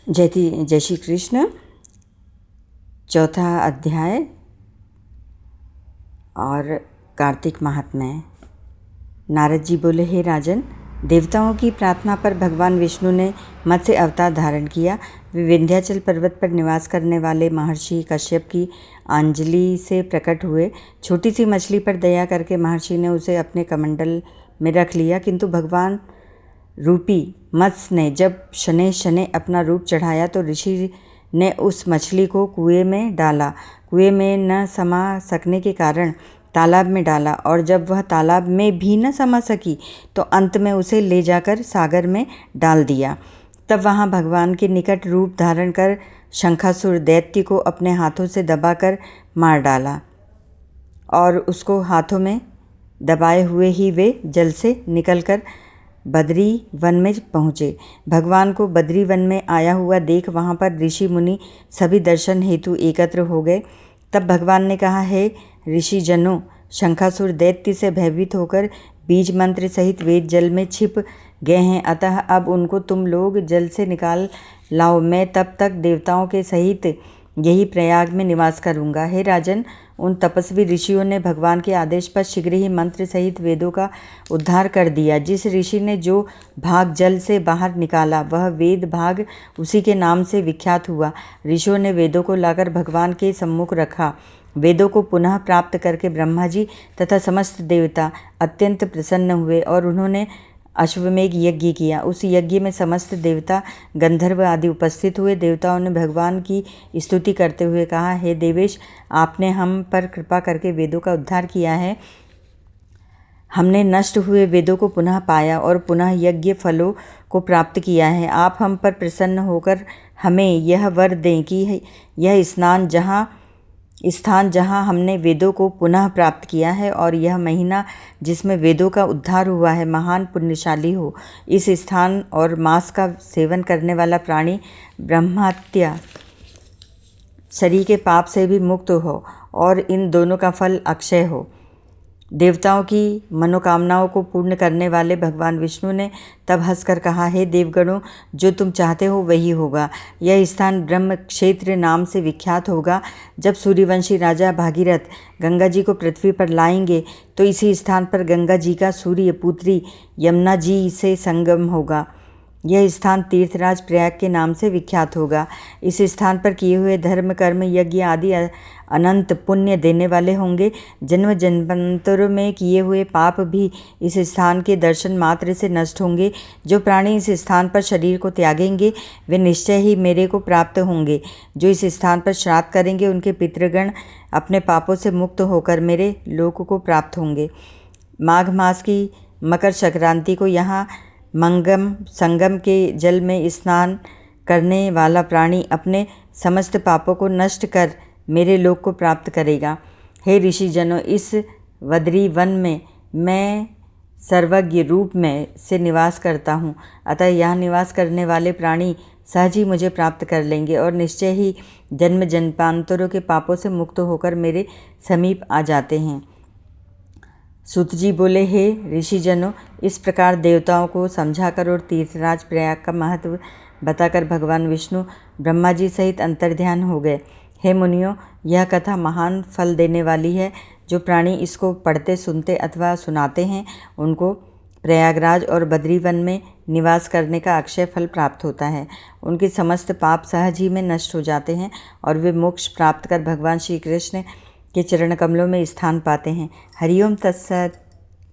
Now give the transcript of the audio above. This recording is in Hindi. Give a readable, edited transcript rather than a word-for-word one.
जय श्री कृष्ण। चौथा अध्याय और कार्तिक महात्म्य। नारद जी बोले, हे राजन, देवताओं की प्रार्थना पर भगवान विष्णु ने मत्स्य अवतार धारण किया। वे विंध्याचल पर्वत पर निवास करने वाले महर्षि कश्यप की अंजलि से प्रकट हुए। छोटी सी मछली पर दया करके महर्षि ने उसे अपने कमंडल में रख लिया, किंतु भगवान रूपी मत्स्य ने जब शनै शनै अपना रूप चढ़ाया तो ऋषि ने उस मछली को कुएं में डाला। कुएं में न समा सकने के कारण तालाब में डाला, और जब वह तालाब में भी न समा सकी तो अंत में उसे ले जाकर सागर में डाल दिया। तब वहाँ भगवान के निकट रूप धारण कर शंखासुर दैत्य को अपने हाथों से दबाकर मार डाला, और उसको हाथों में दबाए हुए ही वे जल से निकलकर बद्री वन में पहुँचे। भगवान को बद्री वन में आया हुआ देख वहाँ पर ऋषि मुनि सभी दर्शन हेतु एकत्र हो गए। तब भगवान ने कहा, हे ऋषि जनों, शंखासुर दैत्य से भयभीत होकर बीज मंत्र सहित वेद जल में छिप गए हैं, अतः अब उनको तुम लोग जल से निकाल लाओ। मैं तब तक देवताओं के सहित यही प्रयाग में निवास करूँगा। हे राजन, उन तपस्वी ऋषियों ने भगवान के आदेश पर शीघ्र ही मंत्र सहित वेदों का उद्धार कर दिया। जिस ऋषि ने जो भाग जल से बाहर निकाला वह वेद भाग उसी के नाम से विख्यात हुआ। ऋषियों ने वेदों को लाकर भगवान के सम्मुख रखा। वेदों को पुनः प्राप्त करके ब्रह्मा जी तथा समस्त देवता अत्यंत प्रसन्न हुए और उन्होंने अश्वमेघ यज्ञ किया। उस यज्ञ में समस्त देवता गंधर्व आदि उपस्थित हुए। देवताओं ने भगवान की स्तुति करते हुए कहा, हे देवेश, आपने हम पर कृपा करके वेदों का उद्धार किया है। हमने नष्ट हुए वेदों को पुनः पाया और पुनः यज्ञ फलों को प्राप्त किया है। आप हम पर प्रसन्न होकर हमें यह वर दें कि यह स्थान जहाँ हमने वेदों को पुनः प्राप्त किया है और यह महीना जिसमें वेदों का उद्धार हुआ है महान पुण्यशाली हो। इस स्थान और मांस का सेवन करने वाला प्राणी ब्रह्महत्या शरीर के पाप से भी मुक्त हो और इन दोनों का फल अक्षय हो। देवताओं की मनोकामनाओं को पूर्ण करने वाले भगवान विष्णु ने तब हंसकर कहा, हे देवगणों, जो तुम चाहते हो वही होगा। यह स्थान ब्रह्म क्षेत्र नाम से विख्यात होगा। जब सूर्यवंशी राजा भागीरथ गंगा जी को पृथ्वी पर लाएंगे तो इसी स्थान पर गंगा जी का सूर्य पुत्री यमुना जी से संगम होगा। यह स्थान तीर्थराज प्रयाग के नाम से विख्यात होगा। इस स्थान पर किए हुए धर्म कर्म यज्ञ आदि अनंत पुण्य देने वाले होंगे। जन्म जन्मांतरों में किए हुए पाप भी इस स्थान के दर्शन मात्र से नष्ट होंगे। जो प्राणी इस स्थान पर शरीर को त्यागेंगे वे निश्चय ही मेरे को प्राप्त होंगे। जो इस स्थान पर श्राद्ध करेंगे उनके पितृगण अपने पापों से मुक्त होकर मेरे लोक को प्राप्त होंगे। माघ मास की मकर संक्रांति को यहाँ संगम के जल में स्नान करने वाला प्राणी अपने समस्त पापों को नष्ट कर मेरे लोक को प्राप्त करेगा। हे ऋषि जनों, इस बद्री वन में मैं सर्वज्ञ रूप में से निवास करता हूँ, अतः यहाँ निवास करने वाले प्राणी सहज ही मुझे प्राप्त कर लेंगे और निश्चय ही जन्म जन्मांतरों के पापों से मुक्त होकर मेरे समीप आ जाते हैं। सूत जी बोले, हे ऋषि जनों, इस प्रकार देवताओं को समझाकर और तीर्थराज प्रयाग का महत्व बताकर भगवान विष्णु ब्रह्मा जी सहित अंतर्ध्यान हो गए। हे मुनियों, यह कथा महान फल देने वाली है। जो प्राणी इसको पढ़ते सुनते अथवा सुनाते हैं उनको प्रयागराज और बद्री वन में निवास करने का अक्षय फल प्राप्त होता है। उनके समस्त पाप सहज ही में नष्ट हो जाते हैं और वे मोक्ष प्राप्त कर भगवान श्री कृष्ण के चरण कमलों में स्थान पाते हैं। हरिओम तत्सत।